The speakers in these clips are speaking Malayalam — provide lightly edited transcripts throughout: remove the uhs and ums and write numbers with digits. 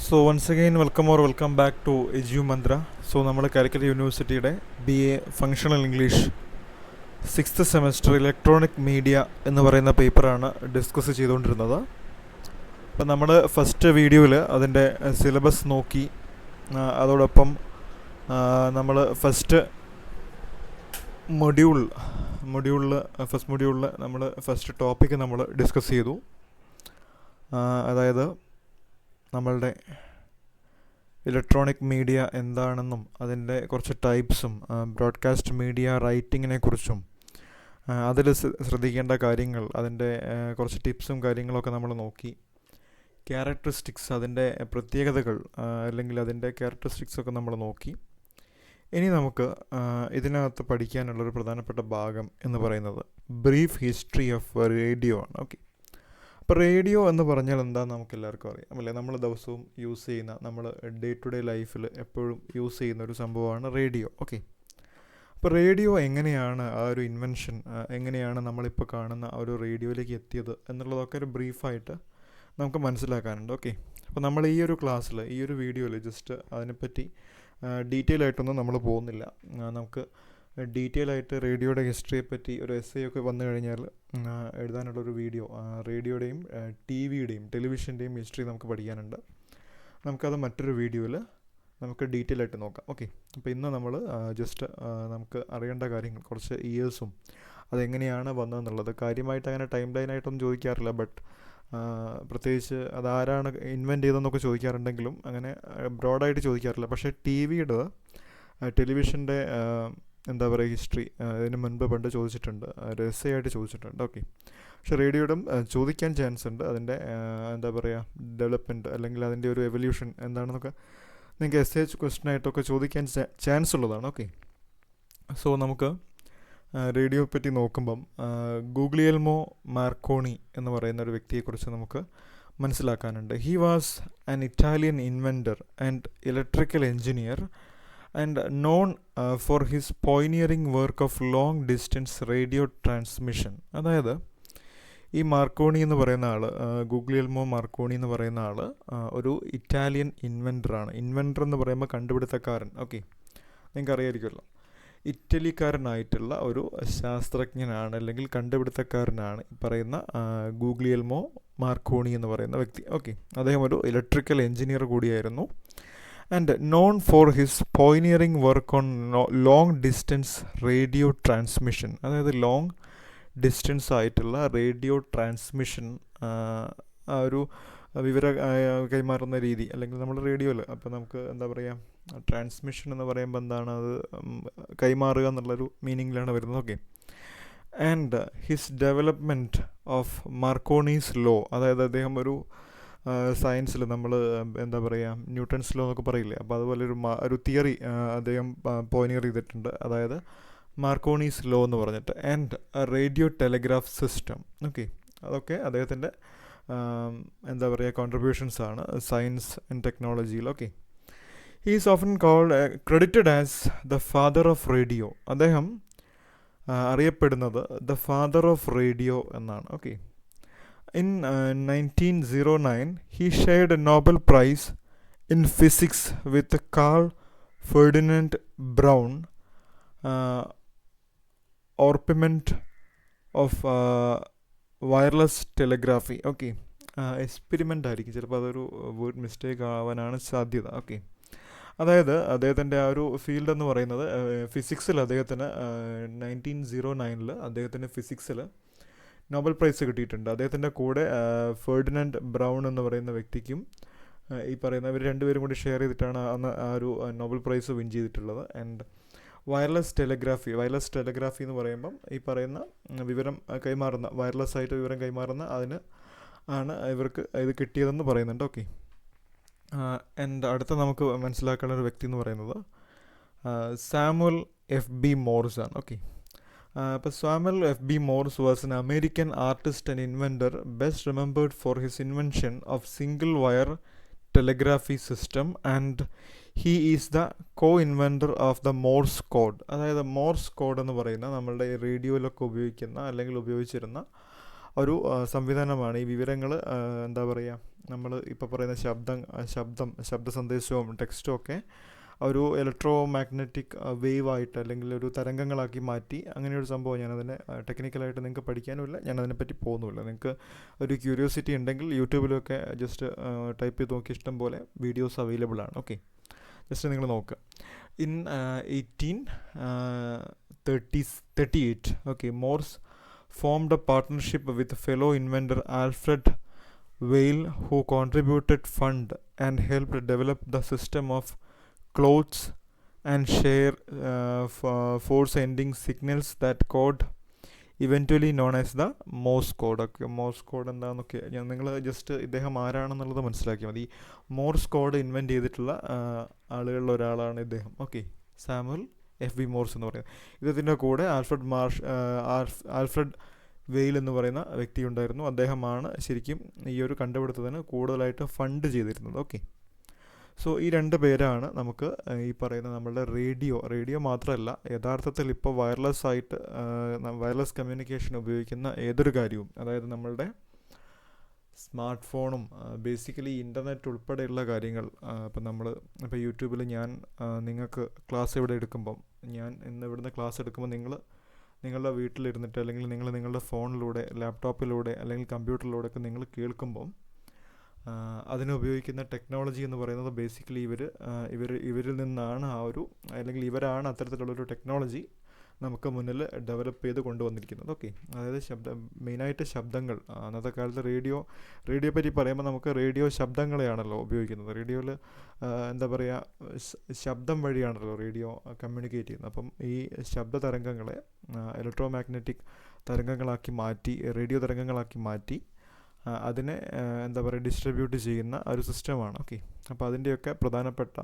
So once again welcome back to Edumantra. So നമ്മൾ കാലിക്കറ്റ് യൂണിവേഴ്സിറ്റിയുടെ BA functional English 6th semester electronic media എന്ന് പറയുന്ന പേപ്പറാണ് ഡിസ്കസ് ചെയ്തുകൊണ്ടിരുന്നത്. അപ്പം നമ്മൾ ഫസ്റ്റ് വീഡിയോയിൽ അതിൻ്റെ സിലബസ് നോക്കി. അതോടൊപ്പം നമ്മൾ ഫസ്റ്റ് മൊഡ്യൂളിൽ നമ്മൾ ഫസ്റ്റ് ടോപ്പിക്ക് നമ്മൾ ഡിസ്കസ് ചെയ്തു. അതായത് നമ്മളുടെ ഇലക്ട്രോണിക് മീഡിയ എന്താണെന്നും അതിൻ്റെ കുറച്ച് ടൈപ്സും ബ്രോഡ്കാസ്റ്റ് മീഡിയ റൈറ്റിങ്ങിനെ കുറിച്ചും അതിൽ ശ്രദ്ധിക്കേണ്ട കാര്യങ്ങൾ, അതിൻ്റെ കുറച്ച് ടിപ്സും കാര്യങ്ങളൊക്കെ നമ്മൾ നോക്കി. ക്യാരക്ടറിസ്റ്റിക്സ്, അതിൻ്റെ പ്രത്യേകതകൾ അല്ലെങ്കിൽ അതിൻ്റെ ക്യാരക്ടറിസ്റ്റിക്സൊക്കെ നമ്മൾ നോക്കി. ഇനി നമുക്ക് ഇതിനകത്ത് പഠിക്കാനുള്ളൊരു പ്രധാനപ്പെട്ട ഭാഗം എന്ന് പറയുന്നത് ബ്രീഫ് ഹിസ്റ്ററി ഓഫ് റേഡിയോ ആണ്. ഓക്കെ, അപ്പോൾ റേഡിയോ എന്ന് പറഞ്ഞാൽ എന്താണെന്ന് നമുക്ക് എല്ലാവർക്കും അറിയാം അല്ലേ? നമ്മൾ ദിവസവും യൂസ് ചെയ്യുന്ന, നമ്മൾ ഡേ ടു ഡേ ലൈഫിൽ എപ്പോഴും യൂസ് ചെയ്യുന്ന ഒരു സംഭവമാണ് റേഡിയോ. ഓക്കെ, അപ്പോൾ റേഡിയോ എങ്ങനെയാണ് ആ ഒരു ഇൻവെൻഷൻ, എങ്ങനെയാണ് നമ്മളിപ്പോൾ കാണുന്ന ആ ഒരു റേഡിയോയിലേക്ക് എത്തിയത് എന്നുള്ളതൊക്കെ ഒരു ബ്രീഫായിട്ട് നമുക്ക് മനസ്സിലാക്കാനുണ്ട്. ഓക്കെ, അപ്പോൾ നമ്മൾ ഈ ഒരു ക്ലാസ്സിൽ, ഈ ഒരു വീഡിയോയിൽ ജസ്റ്റ് അതിനെപ്പറ്റി ഡീറ്റെയിൽ ആയിട്ടൊന്നും നമ്മൾ പോകുന്നില്ല. നമുക്ക് ഡീറ്റെയിൽ ആയിട്ട് റേഡിയോയുടെ ഹിസ്റ്ററിയെ പറ്റി ഒരു എസ്സേ ഒക്കെ വന്നു കഴിഞ്ഞാൽ എഴുതാനുള്ളൊരു വീഡിയോ, റേഡിയോയുടെയും ടെലിവിഷൻ്റെയും ഹിസ്റ്ററി നമുക്ക് പഠിക്കാനുണ്ട്. നമുക്കത് മറ്റൊരു വീഡിയോയിൽ നമുക്ക് ഡീറ്റെയിൽ ആയിട്ട് നോക്കാം. ഓക്കെ, അപ്പോൾ ഇന്ന് നമ്മൾ ജസ്റ്റ് നമുക്ക് അറിയേണ്ട കാര്യങ്ങൾ, കുറച്ച് ഇയേഴ്സും അതെങ്ങനെയാണ് വന്നതെന്നുള്ളത് കാര്യമായിട്ട് അങ്ങനെ ടൈം ലൈനായിട്ടൊന്നും ചോദിക്കാറില്ല. ബട്ട് പ്രത്യേകിച്ച് അതാരാണ് ഇൻവെൻറ്റ് ചെയ്തതെന്നൊക്കെ ചോദിക്കാറുണ്ടെങ്കിലും അങ്ങനെ ബ്രോഡായിട്ട് ചോദിക്കാറില്ല. പക്ഷേ ടെലിവിഷൻ്റെ എന്താ പറയുക, ഹിസ്റ്ററി ഇതിന് മുൻപ് പണ്ട് ചോദിച്ചിട്ടുണ്ട്, രഹസ്യമായിട്ട് ചോദിച്ചിട്ടുണ്ട്. ഓക്കെ, പക്ഷേ റേഡിയോയുടെ ചോദിക്കാൻ ചാൻസ് ഉണ്ട്. അതിൻ്റെ എന്താ പറയുക, ഡെവലപ്മെൻറ്റ് അല്ലെങ്കിൽ അതിൻ്റെ ഒരു എവല്യൂഷൻ എന്താണെന്നൊക്കെ നിങ്ങൾക്ക് എസ്സേ ക്വസ്റ്റ്യൻ ആയിട്ടൊക്കെ ചോദിക്കാൻ ചാൻസ് ഉള്ളതാണ്. ഓക്കെ, സോ നമുക്ക് റേഡിയോയെ പറ്റി നോക്കുമ്പം ഗൂഗ്ലിയൽമോ മാർക്കോണി എന്ന് പറയുന്ന ഒരു വ്യക്തിയെക്കുറിച്ച് നമുക്ക് മനസ്സിലാക്കാനുണ്ട്. He was an Italian inventor and electrical engineer and known for his pioneering work of long distance radio transmission. അതായത് ഈ മാർക്കോണി എന്ന് പറയുന്ന ആൾ, ഗൂഗ്ലിയൽമോ മാർക്കോണി എന്ന് പറയുന്ന ആൾ ഒരു ഇറ്റാലിയൻ ഇൻവെൻറ്ററാണ്. ഇൻവെൻറ്റർ എന്ന് പറയുമ്പോൾ കണ്ടുപിടുത്തക്കാരൻ. ഓക്കെ, നിങ്ങൾക്ക് അറിയാമായിരിക്കുമല്ലോ. ഇറ്റലിക്കാരനായിട്ടുള്ള ഒരു ശാസ്ത്രജ്ഞനാണ് അല്ലെങ്കിൽ കണ്ടുപിടുത്തക്കാരനാണ് ഈ പറയുന്ന ഗൂഗ്ലിയൽമോ മാർക്കോണി എന്ന് പറയുന്ന വ്യക്തി. ഓക്കെ, അദ്ദേഹം ഒരു ഇലക്ട്രിക്കൽ എൻജിനീയർ കൂടിയായിരുന്നു. And known for his pioneering work on long distance radio transmission. അതായത് ലോങ് ഡിസ്റ്റൻസ് ആയിട്ടുള്ള റേഡിയോ ട്രാൻസ്മിഷൻ, ഒരു വിവര കൈമാറുന്ന രീതി, അല്ലെങ്കിൽ നമ്മൾ റേഡിയോയിൽ അപ്പോൾ നമുക്ക് എന്താ പറയുക, ട്രാൻസ്മിഷൻ എന്ന് പറയുമ്പോൾ എന്താണ്, അത് കൈമാറുക എന്നുള്ളൊരു മീനിങ്ങിലാണ് വരുന്നത്. Okay, and his development of Marconi's law, അതായത് അദ്ദേഹം ഒരു സയൻസിൽ നമ്മൾ എന്താ പറയുക, ന്യൂട്ടൺസ് ലോ എന്നൊക്കെ പറയില്ലേ, അപ്പോൾ അതുപോലെ ഒരു തിയറി അദ്ദേഹം പോയിനിയർ ചെയ്തിട്ടുണ്ട്, അതായത് മാർക്കോണീസ് ലോ എന്ന് പറഞ്ഞിട്ട്. And radio telegraph system. Okay, അതൊക്കെ അദ്ദേഹത്തിൻ്റെ എന്താ പറയുക കോൺട്രിബ്യൂഷൻസ് ആണ് സയൻസ് ആൻഡ് ടെക്നോളജിയിൽ. Okay, he is often credited as the father of radio. അദ്ദേഹം അറിയപ്പെടുന്നത് ദ ഫാദർ ഓഫ് റേഡിയോ എന്നാണ്. Okay, in 1909 he shared a Nobel Prize in physics with Carl Ferdinand Braun, orpiment of wireless telegraphy. Okay, experiment ആയിരിക്കും, ചിലപ്പോൾ അതൊരു വേർഡ് മിസ്റ്റേക്ക് ആവാനാണ് സാധ്യത. ഓക്കെ, അതായത് അദ്ദേഹത്തിൻ്റെ ആ ഒരു ഫീൽഡ് എന്ന് പറയുന്നത് ഫിസിക്സിൽ അദ്ദേഹത്തിന് 1909 അദ്ദേഹത്തിന് ഫിസിക്സിൽ നോബൽ പ്രൈസ് കിട്ടിയിട്ടുണ്ട്. അദ്ദേഹത്തിൻ്റെ കൂടെ ഫെർഡിനൻഡ് ബ്രൗൺ എന്ന് പറയുന്ന വ്യക്തിക്കും ഈ പറയുന്ന ഇവർ രണ്ടുപേരും കൂടി ഷെയർ ചെയ്തിട്ടാണ് അന്ന് ആ ഒരു നോബൽ പ്രൈസ് വിൻ ചെയ്തിട്ടുള്ളത്. ആൻഡ് വയർലെസ് ടെലഗ്രാഫി എന്ന് പറയുമ്പം ഈ പറയുന്ന വിവരം കൈമാറുന്ന, വയർലെസ് ആയിട്ട് വിവരം കൈമാറുന്ന അതിന് ആണ് ഇവർക്ക് ഇത് കിട്ടിയതെന്ന് പറയുന്നുണ്ട്. ഓക്കെ, ആൻഡ് അടുത്ത നമുക്ക് മനസ്സിലാക്കാനുള്ള ഒരു വ്യക്തി എന്ന് പറയുന്നത് സാമുവൽ FB മോർസ് ആണ്. ഓക്കെ, അപ്പോൾ Samuel FB Morse was an American artist and inventor best remembered for his invention of single wire telegraphy system and he is the inventor of the Morse code. അതായത് മോർസ് കോഡ് എന്ന് പറയുന്ന നമ്മളുടെ റേഡിയോയിലൊക്കെ ഉപയോഗിക്കുന്ന അല്ലെങ്കിൽ ഉപയോഗിച്ചിരുന്ന ഒരു സംവിധാനമാണ്. ഈ വിവരങ്ങൾ എന്താ പറയുക, നമ്മൾ ഇപ്പോൾ പറയുന്ന ശബ്ദ സന്ദേശവും ടെക്സ്റ്റും ഒക്കെ ഒരു ഇലക്ട്രോ മാഗ്നറ്റിക് വേവ് ആയിട്ട് അല്ലെങ്കിൽ ഒരു തരംഗങ്ങളാക്കി മാറ്റി അങ്ങനെയൊരു സംഭവം. ഞാനതിനെ ടെക്നിക്കലായിട്ട് നിങ്ങൾക്ക് പഠിക്കാനുമില്ല, ഞാനതിനെപ്പറ്റി പോകുന്നുമില്ല. നിങ്ങൾക്ക് ഒരു ക്യൂരിയോസിറ്റി ഉണ്ടെങ്കിൽ യൂട്യൂബിലൊക്കെ ജസ്റ്റ് ടൈപ്പ് ചെയ്ത് നോക്കി, ഇഷ്ടം പോലെ വീഡിയോസ് അവൈലബിൾ ആണ്. ഓക്കെ, ജസ്റ്റ് നിങ്ങൾ നോക്കുക. In 1838, okay, Morse formed a partnership with fellow inventor Alfred Vail, who contributed fund and helped develop the system of clothes and share force ending signals that code eventually known as the Morse code. ഒക്കെ മോഴ്സ് കോഡ് എന്താണെന്നൊക്കെ നിങ്ങൾ ജസ്റ്റ് ഇദ്ദേഹം ആരാണെന്നുള്ളത് മനസ്സിലാക്കിയാൽ മതി. മോഴ്സ് കോഡ് ഇൻവെൻറ്റ് ചെയ്തിട്ടുള്ള ആളുകളിൽ ഒരാളാണ് ഇദ്ദേഹം. ഓക്കെ, സാമുവൽ FB മോർസ് എന്ന് പറയുന്നത്. ഇദ്ദേഹത്തിൻ്റെ കൂടെ ആൽഫ്രഡ് വെയിൽ എന്ന് പറയുന്ന വ്യക്തി ഉണ്ടായിരുന്നു. അദ്ദേഹമാണ് ശരിക്കും ഈ ഒരു കണ്ടുപിടുത്തത്തിന് കൂടുതലായിട്ട് ഫണ്ട് ചെയ്തിരുന്നത്. ഓക്കെ, സോ ഈ രണ്ട് പേരാണ് നമുക്ക് ഈ പറയുന്ന നമ്മളുടെ റേഡിയോ മാത്രമല്ല, യഥാർത്ഥത്തിൽ ഇപ്പോൾ വയർലെസ് കമ്മ്യൂണിക്കേഷൻ ഉപയോഗിക്കുന്ന ഏതൊരു കാര്യവും, അതായത് നമ്മളുടെ സ്മാർട്ട് ഫോണും ബേസിക്കലി ഇൻ്റർനെറ്റ് ഉൾപ്പെടെയുള്ള കാര്യങ്ങൾ. ഇപ്പോൾ യൂട്യൂബിൽ ഞാൻ നിങ്ങൾക്ക് ക്ലാസ് ഇവിടെ എടുക്കുമ്പം, ഞാൻ ഇന്ന് ഇവിടുന്ന് ക്ലാസ് എടുക്കുമ്പോൾ നിങ്ങളുടെ വീട്ടിലിരുന്നിട്ട് അല്ലെങ്കിൽ നിങ്ങളുടെ ഫോണിലൂടെ, ലാപ്ടോപ്പിലൂടെ അല്ലെങ്കിൽ കമ്പ്യൂട്ടറിലൂടെ ഒക്കെ നിങ്ങൾ കേൾക്കുമ്പം അതിനുപയോഗിക്കുന്ന ടെക്നോളജി എന്ന് പറയുന്നത് ബേസിക്കലി ഇവരിൽ നിന്നാണ് അല്ലെങ്കിൽ ഇവരാണ് അത്തരത്തിലുള്ളൊരു ടെക്നോളജി നമുക്ക് മുന്നിൽ ഡെവലപ്പ് ചെയ്ത് കൊണ്ടുവന്നിരിക്കുന്നത്. ഓക്കെ, അതായത് മെയിനായിട്ട് ശബ്ദങ്ങൾ. അന്നത്തെ കാലത്ത് റേഡിയോ പറ്റി പറയുമ്പോൾ നമുക്ക് റേഡിയോ ശബ്ദങ്ങളെയാണല്ലോ ഉപയോഗിക്കുന്നത്. റേഡിയോയിൽ എന്താ പറയുക, ശബ്ദം വഴിയാണല്ലോ റേഡിയോ കമ്മ്യൂണിക്കേറ്റ് ചെയ്യുന്നത്. അപ്പം ഈ ശബ്ദ തരംഗങ്ങളെ ഇലക്ട്രോ മാഗ്നറ്റിക് തരംഗങ്ങളാക്കി മാറ്റി, റേഡിയോ തരംഗങ്ങളാക്കി മാറ്റി അതിനെ എന്താ പറയുക ഡിസ്ട്രിബ്യൂട്ട് ചെയ്യുന്ന ഒരു സിസ്റ്റമാണ്. ഓക്കെ, അപ്പോൾ അതിൻ്റെയൊക്കെ പ്രധാനപ്പെട്ട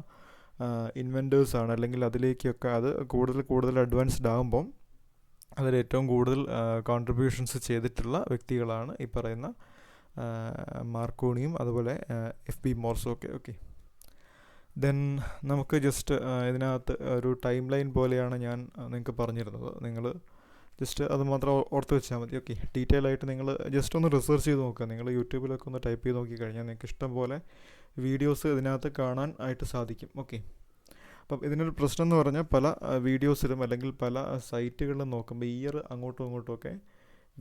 ഇൻവെൻറ്റേഴ്സാണ്, അല്ലെങ്കിൽ അതിലേക്കൊക്കെ അത് കൂടുതൽ അഡ്വാൻസ്ഡ് ആകുമ്പം അതിൽ ഏറ്റവും കൂടുതൽ കോൺട്രിബ്യൂഷൻസ് ചെയ്തിട്ടുള്ള വ്യക്തികളാണ് ഈ പറയുന്ന മാർക്കോണിയും അതുപോലെ FB മോർസും ഒക്കെ. ഓക്കെ, ദെൻ നമുക്ക് ജസ്റ്റ് ഇതിനകത്ത് ഒരു ടൈം ലൈൻ പോലെയാണ് ഞാൻ നിങ്ങൾക്ക് പറഞ്ഞിരുന്നത്. നിങ്ങൾ ജസ്റ്റ് അത് മാത്രം ഓർത്ത് വെച്ചാൽ മതി. ഓക്കെ, ഡീറ്റെയിൽ ആയിട്ട് നിങ്ങൾ ജസ്റ്റ് ഒന്ന് റിസർച്ച് ചെയ്ത് നോക്കുക. നിങ്ങൾ യൂട്യൂബിലൊക്കെ ഒന്ന് ടൈപ്പ് ചെയ്ത് നോക്കിക്കഴിഞ്ഞാൽ നിങ്ങൾക്ക് ഇഷ്ടം പോലെ വീഡിയോസ് ഇതിനകത്ത് കാണാൻ ആയിട്ട് സാധിക്കും. ഓക്കെ, അപ്പം ഇതിനൊരു പ്രശ്നം എന്ന് പറഞ്ഞാൽ പല വീഡിയോസിലും അല്ലെങ്കിൽ പല സൈറ്റുകളിലും നോക്കുമ്പോൾ ഇയർ അങ്ങോട്ടും ഇങ്ങോട്ടുമൊക്കെ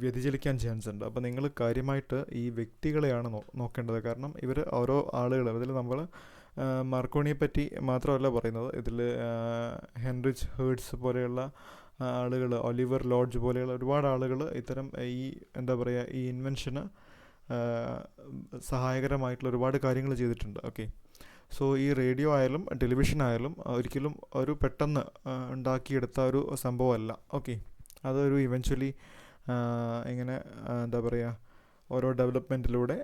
വ്യതിചലിക്കാൻ ചാൻസ് ഉണ്ട്. അപ്പോൾ നിങ്ങൾ കാര്യമായിട്ട് ഈ വ്യക്തികളെയാണ് നോക്കേണ്ടത്. കാരണം ഇവർ ഓരോ ആളുകളും, ഇതിൽ നമ്മൾ മാർക്കോണിയെ പറ്റി മാത്രമല്ല പറയുന്നത്, ഇതിൽ ഹെൻറിച്ച് ഹേർട്സ് പോലെയുള്ള ആളുകൾ, ഒലിവർ ലോഡ്ജ് പോലെയുള്ള ഒരുപാട് ആളുകൾ ഇത്തരം ഈ എന്താ പറയുക ഈ ഇൻവെൻഷന് സഹായകരമായിട്ടുള്ള ഒരുപാട് കാര്യങ്ങൾ ചെയ്തിട്ടുണ്ട്. ഓക്കെ, സോ ഈ റേഡിയോ ആയാലും ടെലിവിഷൻ ആയാലും ഒരിക്കലും ഒരു പെട്ടെന്ന് ഉണ്ടാക്കിയെടുത്ത ഒരു സംഭവമല്ല. ഓക്കെ, അതൊരു ഇവൻച്വലി ഇങ്ങനെ എന്താ പറയുക ഓരോ ഡെവലപ്മെൻറ്റിലൂടെ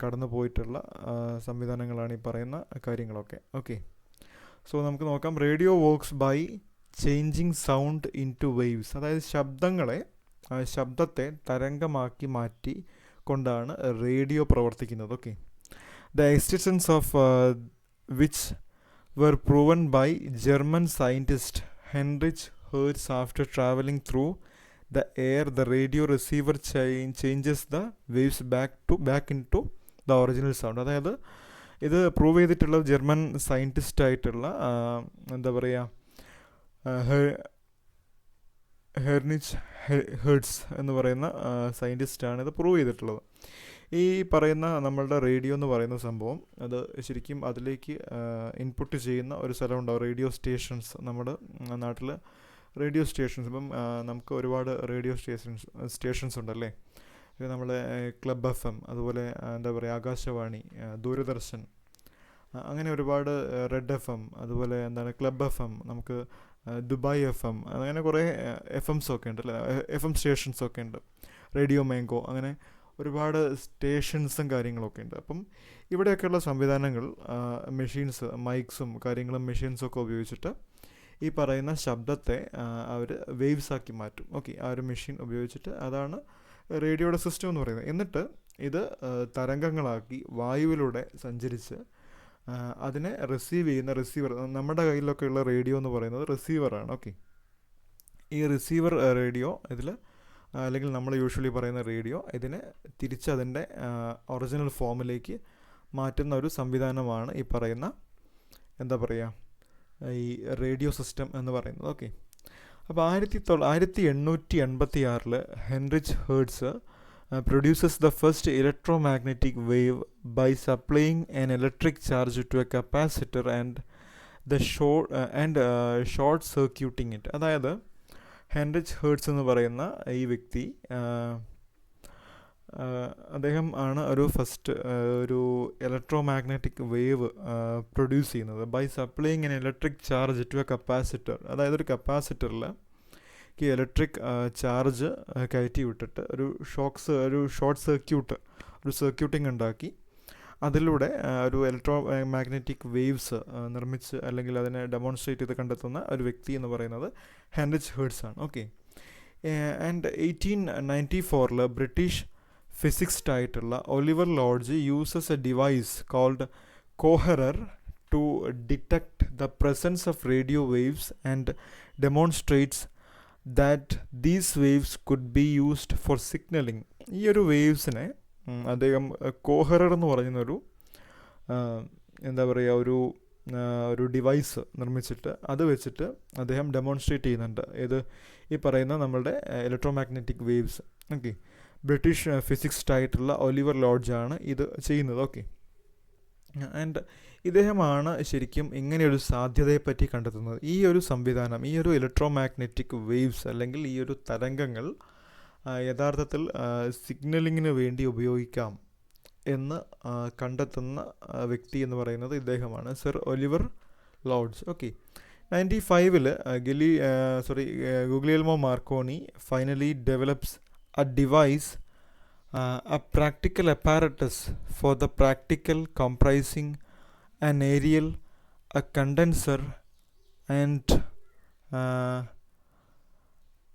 കടന്നു പോയിട്ടുള്ള സംവിധാനങ്ങളാണ് ഈ പറയുന്ന കാര്യങ്ങളൊക്കെ. ഓക്കെ, സോ നമുക്ക് നോക്കാം. Radio works by changing sound into waves. അതായത് ശബ്ദത്തെ തരംഗമാക്കി മാറ്റി കൊണ്ടാണ് റേഡിയോ പ്രവർത്തിക്കുന്നത്. Okay, the existence of which were proven by German scientist Heinrich Hertz after traveling through the air. The radio receiver changes the waves back into the original sound. അതായത് ഇത് പ്രൂവ് ചെയ്തിട്ടുള്ള ജർമ്മൻ സയൻറ്റിസ്റ്റ് ആയിട്ടുള്ള എന്താ പറയുക ഹെർണിച്ച് ഹെർട്സ് എന്ന് പറയുന്ന സയൻറ്റിസ്റ്റാണ് ഇത് പ്രൂവ് ചെയ്തിട്ടുള്ളത്. ഈ പറയുന്ന നമ്മളുടെ റേഡിയോ എന്ന് പറയുന്ന സംഭവം അത് ശരിക്കും അതിലേക്ക് ഇൻപുട്ട് ചെയ്യുന്ന ഒരു സ്ഥലമുണ്ടാവും, റേഡിയോ സ്റ്റേഷൻസ്. നമ്മുടെ നാട്ടിൽ റേഡിയോ സ്റ്റേഷൻസ് ഇപ്പം നമുക്ക് ഒരുപാട് റേഡിയോ സ്റ്റേഷൻസ് ഉണ്ടല്ലേ. ഇത് നമ്മളെ ക്ലബ് FM, അതുപോലെ എന്താ പറയുക ആകാശവാണി, ദൂരദർശൻ, അങ്ങനെ ഒരുപാട് റെഡ് FM, അതുപോലെ എന്താണ് ക്ലബ് FM, നമുക്ക് ദുബായ് FM, അങ്ങനെ കുറേ FMs ഒക്കെ ഉണ്ട് അല്ലേ, FM സ്റ്റേഷൻസൊക്കെ ഉണ്ട്, റേഡിയോ മാംഗോ, അങ്ങനെ ഒരുപാട് സ്റ്റേഷൻസും കാര്യങ്ങളൊക്കെ ഉണ്ട്. അപ്പം ഇവിടെയൊക്കെയുള്ള സംവിധാനങ്ങൾ മെഷീൻസ്, മൈക്സും കാര്യങ്ങളും മെഷീൻസും ഒക്കെ ഉപയോഗിച്ചിട്ട് ഈ പറയുന്ന ശബ്ദത്തെ അവർ വേവ്സ് ആക്കി മാറ്റും. ഓക്കെ, ആ ഒരു മെഷീൻ ഉപയോഗിച്ചിട്ട് അതാണ് റേഡിയോയുടെ സിസ്റ്റം എന്ന് പറയുന്നത്. എന്നിട്ട് ഇത് തരംഗങ്ങളാക്കി വായുവിലൂടെ സഞ്ചരിച്ച് അതിനെ റിസീവ് ചെയ്യുന്ന റിസീവർ, നമ്മുടെ കയ്യിലൊക്കെ ഉള്ള റേഡിയോ എന്ന് പറയുന്നത് റിസീവറാണ്. ഓക്കെ, ഈ റിസീവർ റേഡിയോ ഇതിൽ അല്ലെങ്കിൽ നമ്മൾ യൂഷ്വലി പറയുന്ന റേഡിയോ ഇതിനെ തിരിച്ച് അതിൻ്റെ ഒറിജിനൽ ഫോമിലേക്ക് മാറ്റുന്ന ഒരു സംവിധാനമാണ് ഈ പറയുന്ന എന്താ പറയുക ഈ റേഡിയോ സിസ്റ്റം എന്ന് പറയുന്നത്. ഓക്കെ, അപ്പോൾ 1886 Heinrich hertz produces the first electromagnetic wave by supplying an electric charge to a capacitor and short circuiting it. അതായത് ഹെൻറിച്ച് ഹേർട്സ് എന്ന് പറയുന്ന ഈ വ്യക്തി അദ്ദേഹം ആണ് ഒരു ഫസ്റ്റ് ഒരു ഇലക്ട്രോമാഗ്നറ്റിക് വേവ് പ്രൊഡ്യൂസ് ചെയ്യുന്നത് by supplying an electric charge to a capacitor. അതായത് ഒരു കപ്പാസിറ്ററിൽ ഈ ഇലക്ട്രിക് ചാർജ് കയറ്റി വിട്ടിട്ട് ഒരു ഷോർട്ട് സർക്യൂട്ടിംഗ് ഉണ്ടാക്കി അതിലൂടെ ഒരു ഇലക്ട്രോ മാഗ്നറ്റിക് വേവ്സ് നിർമ്മിച്ച് അല്ലെങ്കിൽ അതിനെ ഡെമോൺസ്ട്രേറ്റ് ചെയ്ത് കണ്ടെത്തുന്ന ഒരു വ്യക്തി എന്ന് പറയുന്നത് ഹെൻറിച്ച് ഹേർട്സ് ആണ്. ഓക്കെ, ആൻഡ് 1894 ബ്രിട്ടീഷ് ഫിസിക്സ്റ്റ് ആയിട്ടുള്ള Oliver Lodge uses a device called coherer to detect the presence of radio waves and demonstrates that these waves could be used for signalling. ഈ ഒരു വേവ്സിനെ അദ്ദേഹം കോഹറർ എന്ന് പറയുന്നൊരു എന്താ പറയുക ഒരു ഡിവൈസ് നിർമ്മിച്ചിട്ട് അത് വെച്ചിട്ട് അദ്ദേഹം ഡെമോൺസ്ട്രേറ്റ് ചെയ്യുന്നുണ്ട്. ഇത് ഈ പറയുന്ന നമ്മളുടെ electromagnetic waves. Okay, British physicist ആയിട്ടുള്ള ഒലിവർ ലോഡ്ജാണ് ഇത് ചെയ്യുന്നത്. ഓക്കെ, ആൻഡ് ഇദ്ദേഹമാണ് ശരിക്കും ഇങ്ങനെയൊരു സാധ്യതയെപ്പറ്റി കണ്ടെത്തുന്നത്. ഈ ഒരു സംവിധാനം, ഈ ഒരു ഇലക്ട്രോമാഗ്നറ്റിക് വേവ്സ് അല്ലെങ്കിൽ ഈ ഒരു തരംഗങ്ങൾ യഥാർത്ഥത്തിൽ സിഗ്നലിങ്ങിന് വേണ്ടി ഉപയോഗിക്കാം എന്ന് കണ്ടെത്തുന്ന വ്യക്തി എന്ന് പറയുന്നത് ഇദ്ദേഹമാണ്, sir Oliver Lodge. Okay, 1995 Guglielmo Marconi finally develops a device, a practical apparatus for the practical comprising an aerial, a condenser and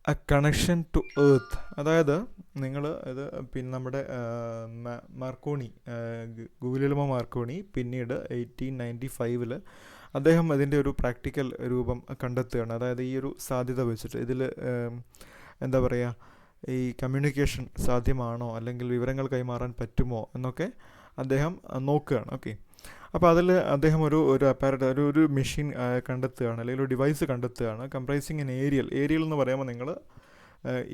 a connection to earth. അതായത് നിങ്ങൾ ഇത് പിന്നെ നമ്മുടെ മാർക്കോണി ഗുഗ്ലിയെൽമോ മാർക്കോണി പിന്നീട് 1895 അദ്ദേഹം അതിൻ്റെ ഒരു പ്രാക്ടിക്കൽ രൂപം കണ്ടെത്തുകയാണ്. അതായത് ഈ ഒരു സാധ്യത വെച്ചിട്ട് ഇതിൽ എന്താ പറയുക ഈ കമ്മ്യൂണിക്കേഷൻ സാധ്യമാണോ അല്ലെങ്കിൽ വിവരങ്ങൾ കൈമാറാൻ പറ്റുമോ എന്നൊക്കെ അദ്ദേഹം നോക്കുകയാണ്. ഓക്കെ, അപ്പോൾ അതിൽ അദ്ദേഹം ഒരു ഒരു മെഷീൻ കണ്ടെത്തുകയാണ് അല്ലെങ്കിൽ ഒരു ഡിവൈസ് കണ്ടെത്തുകയാണ്. കംപ്രൈസിങ് ഇൻ ഏരിയൽ എന്ന് പറയുമ്പോൾ നിങ്ങൾ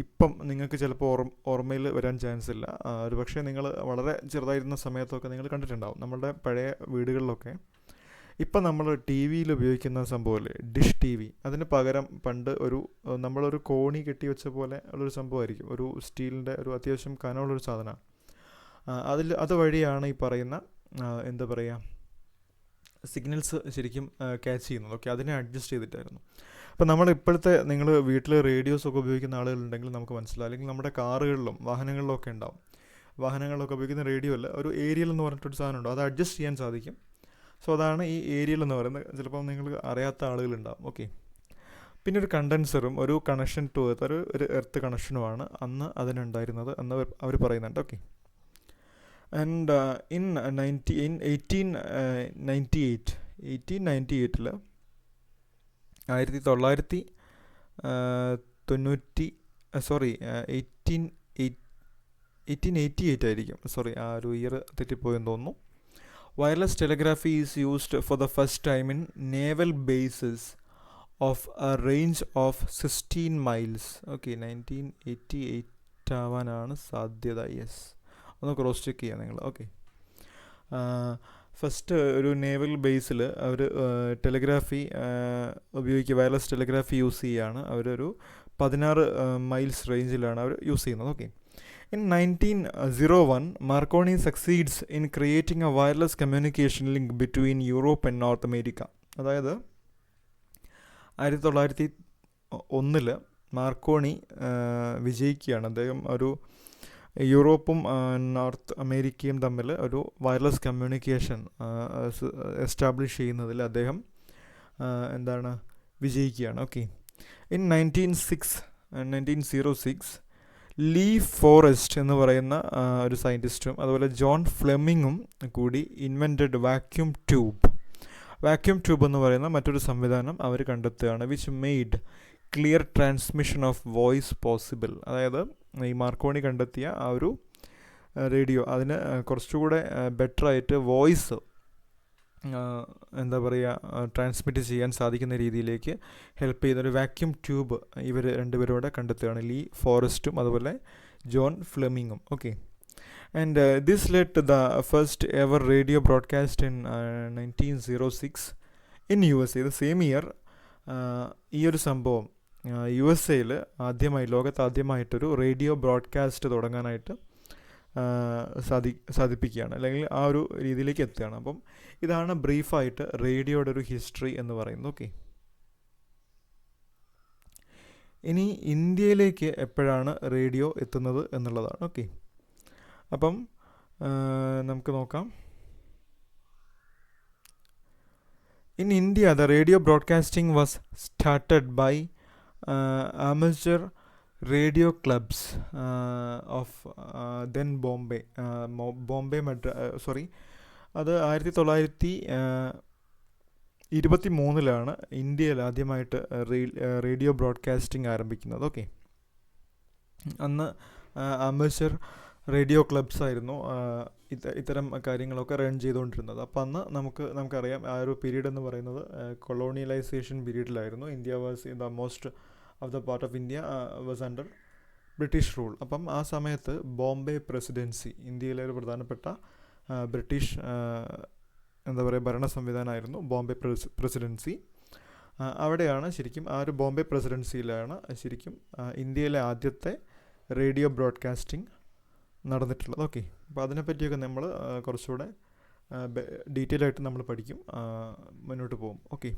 ഇപ്പം നിങ്ങൾക്ക് ചിലപ്പോൾ ഓർമ്മയിൽ വരാൻ ചാൻസ് ഇല്ല. ഒരു പക്ഷേ നിങ്ങൾ വളരെ ചെറുതായിരുന്ന സമയത്തൊക്കെ നിങ്ങൾ കണ്ടിട്ടുണ്ടാവും. നമ്മളുടെ പഴയ വീടുകളിലൊക്കെ ഇപ്പം നമ്മൾ ടി വിയിൽ ഉപയോഗിക്കുന്ന സംഭവമല്ലേ ഡിഷ് ടി വി, അതിന് പകരം പണ്ട് നമ്മളൊരു കോണി കെട്ടി വെച്ച പോലെ ഉള്ളൊരു സംഭവമായിരിക്കും, ഒരു സ്റ്റീലിൻ്റെ ഒരു അത്യാവശ്യം കനമുള്ളൊരു സാധനമാണ്. അതുവഴിയാണ് ഈ പറയുന്ന എന്താ പറയുക സിഗ്നൽസ് ശരിക്കും ക്യാച്ച് ചെയ്യുന്നത്. ഓക്കെ, അതിനെ അഡ്ജസ്റ്റ് ചെയ്തിട്ടായിരുന്നു. അപ്പോൾ നമ്മൾ ഇപ്പോഴത്തെ നിങ്ങൾ വീട്ടിൽ റേഡിയോസൊക്കെ ഉപയോഗിക്കുന്ന ആളുകളുണ്ടെങ്കിൽ നമുക്ക് മനസ്സിലാവും, അല്ലെങ്കിൽ നമ്മുടെ കാറുകളിലും വാഹനങ്ങളിലൊക്കെ ഉണ്ടാവും. വാഹനങ്ങളിലൊക്കെ ഉപയോഗിക്കുന്ന റേഡിയോ അല്ല, ഒരു ഏരിയൽ എന്ന് പറഞ്ഞിട്ടൊരു സാധനമുണ്ട്, അത് അഡ്ജസ്റ്റ് ചെയ്യാൻ സാധിക്കും. സോ അതാണ് ഈ ഏരിയൽ എന്ന് പറയുന്നത്. ചിലപ്പോൾ നിങ്ങൾ അറിയാത്ത ആളുകളുണ്ടാവും. ഓക്കെ, പിന്നെ ഒരു കണ്ടൻസറും ഒരു കണക്ഷൻ ടു എർത്ത്, ഒരു എർത്ത് കണക്ഷനുമാണ് അന്ന് അതിനുണ്ടായിരുന്നത് എന്ന് അവർ പറയുന്നുണ്ട്. ഓക്കെ, ആൻഡ് ഇൻ 1898 1888 ആയിരിക്കും, ആ ഒരു ഇയർ തെറ്റിപ്പോയെന്ന് തോന്നുന്നു. Wireless telegraphy is used for the first time in naval bases of a range of 16 miles. Okay, 1988 ആവാനാണ് സാധ്യത. യെസ്, ഒന്ന് ക്രോസ് ചെക്ക് ചെയ്യാം നിങ്ങൾ. ഓക്കെ, ഫസ്റ്റ് ഒരു നേവൽ ബേസിൽ അവർ ടെലിഗ്രാഫി ഉപയോഗിക്കുക, വയർലെസ് ടെലിഗ്രാഫി യൂസ് ചെയ്യുകയാണ്. അവരൊരു 16 മൈൽസ് റേഞ്ചിലാണ് അവർ യൂസ് ചെയ്യുന്നത്. Okay, in 1901 Marconi succeeds in creating a wireless communication link between Europe and North America. അതായത് 1901 മാർക്കോണി വിജയിക്കുകയാണ്. അദ്ദേഹം ഒരു യൂറോപ്പും നോർത്ത് അമേരിക്കയും തമ്മിൽ ഒരു വയർലെസ് കമ്മ്യൂണിക്കേഷൻ എസ്റ്റാബ്ലിഷ് ചെയ്യുന്നതിൽ അദ്ദേഹം വിജയിക്കുകയാണ്. ഓക്കെ, ഇൻ 1906 ലീ ഫോറസ്റ്റ് എന്ന് പറയുന്ന ഒരു സയൻറ്റിസ്റ്റും അതുപോലെ ജോൺ ഫ്ലെമിങ്ങും കൂടി ഇൻവെൻറ്റഡ് വാക്യൂം ട്യൂബ് എന്ന് പറയുന്ന മറ്റൊരു സംവിധാനം അവർ കണ്ടെത്തുകയാണ്. Which made clear transmission of voice possible. അതായത് ഈ മാർക്കോണി കണ്ടെത്തിയ ആ ഒരു റേഡിയോ അതിന് കുറച്ചുകൂടെ ബെറ്ററായിട്ട് വോയിസ് എന്താ പറയുക ട്രാൻസ്മിറ്റ് ചെയ്യാൻ സാധിക്കുന്ന രീതിയിലേക്ക് ഹെൽപ്പ് ചെയ്യുന്ന ഒരു വാക്യൂം ട്യൂബ് ഇവർ രണ്ടുപേരോടെ കണ്ടെത്തുകയാണ്, ലീ ഫോറസ്റ്റും അതുപോലെ ജോൺ ഫ്ലെമിങ്ങും. Okay, and this led to the first ever radio broadcast in 1906 in USA. ഇത് സെയിം ഇയർ ഈ ഒരു സംഭവം USA ആദ്യമായി, ലോകത്താദ്യമായിട്ടൊരു റേഡിയോ ബ്രോഡ്കാസ്റ്റ് തുടങ്ങാനായിട്ട് സാധിപ്പിക്കുകയാണ്, അല്ലെങ്കിൽ ആ ഒരു രീതിയിലേക്ക് എത്തുകയാണ്. അപ്പം ഇതാണ് ബ്രീഫായിട്ട് റേഡിയോയുടെ ഒരു ഹിസ്റ്ററി എന്ന് പറയുന്നത്. ഓക്കെ, ഇനി ഇന്ത്യയിലേക്ക് എപ്പോഴാണ് റേഡിയോ എത്തുന്നത് എന്നുള്ളതാണ്. ഓക്കെ, അപ്പം നമുക്ക് നോക്കാം. In India, the radio broadcasting was started by amateur radio clubs of then Bombay. അത് 1923 ഇന്ത്യയിൽ ആദ്യമായിട്ട് റേഡിയോ ബ്രോഡ്കാസ്റ്റിംഗ് ആരംഭിക്കുന്നത്. ഓക്കെ, അന്ന് അമേച്ചർ റേഡിയോ ക്ലബ്സ് ആയിരുന്നു ഇത്തരം കാര്യങ്ങളൊക്കെ റൺ ചെയ്തുകൊണ്ടിരുന്നത്. അപ്പോൾ അന്ന് നമുക്കറിയാം ആ ഒരു പീരീഡ് എന്ന് പറയുന്നത് കൊളോണിയലൈസേഷൻ പീരീഡിലായിരുന്നു. India was in the most of the part of India was under British rule. അപ്പം ആ സമയത്ത് ബോംബെ പ്രസിഡൻസി, ഇന്ത്യയിലെ ഒരു പ്രധാനപ്പെട്ട ബ്രിട്ടീഷ് എന്താ പറയുക ഭരണ സംവിധാനമായിരുന്നു ബോംബെ പ്രസിഡൻസി. അവിടെയാണ് ശരിക്കും, ആ ഒരു ബോംബെ പ്രസിഡൻസിയിലാണ് ശരിക്കും ഇന്ത്യയിലെ ആദ്യത്തെ റേഡിയോ ബ്രോഡ്കാസ്റ്റിംഗ് നടന്നിട്ടുള്ളത്. ഓക്കെ, അപ്പോൾ അതിനെപ്പറ്റിയൊക്കെ നമ്മൾ കുറച്ചുകൂടെ ഡീറ്റെയിൽ ആയിട്ട് നമ്മൾ പഠിക്കും, മുന്നോട്ട് പോകും. ഓക്കെ,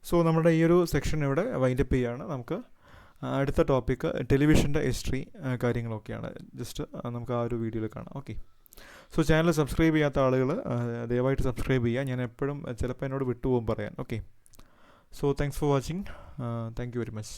സോ നമ്മുടെ ഈ ഒരു സെക്ഷൻ ഇവിടെ വൈൻഡപ്പ് ചെയ്യുകയാണ്. നമുക്ക് അടുത്ത ടോപ്പിക്ക് ടെലിവിഷൻ്റെ ഹിസ്റ്ററി കാര്യങ്ങളൊക്കെയാണ്. ജസ്റ്റ് നമുക്ക് ആ ഒരു വീഡിയോയിൽ കാണാം. ഓക്കെ, സോ ചാനൽ സബ്സ്ക്രൈബ് ചെയ്യാത്ത ആളുകൾ ദയവായിട്ട് സബ്സ്ക്രൈബ് ചെയ്യുക. ഞാൻ എപ്പോഴും ചിലപ്പോൾ എന്നോട് വിട്ടുപോകും പറയാൻ. Okay, so thanks for watching. Thank you very much.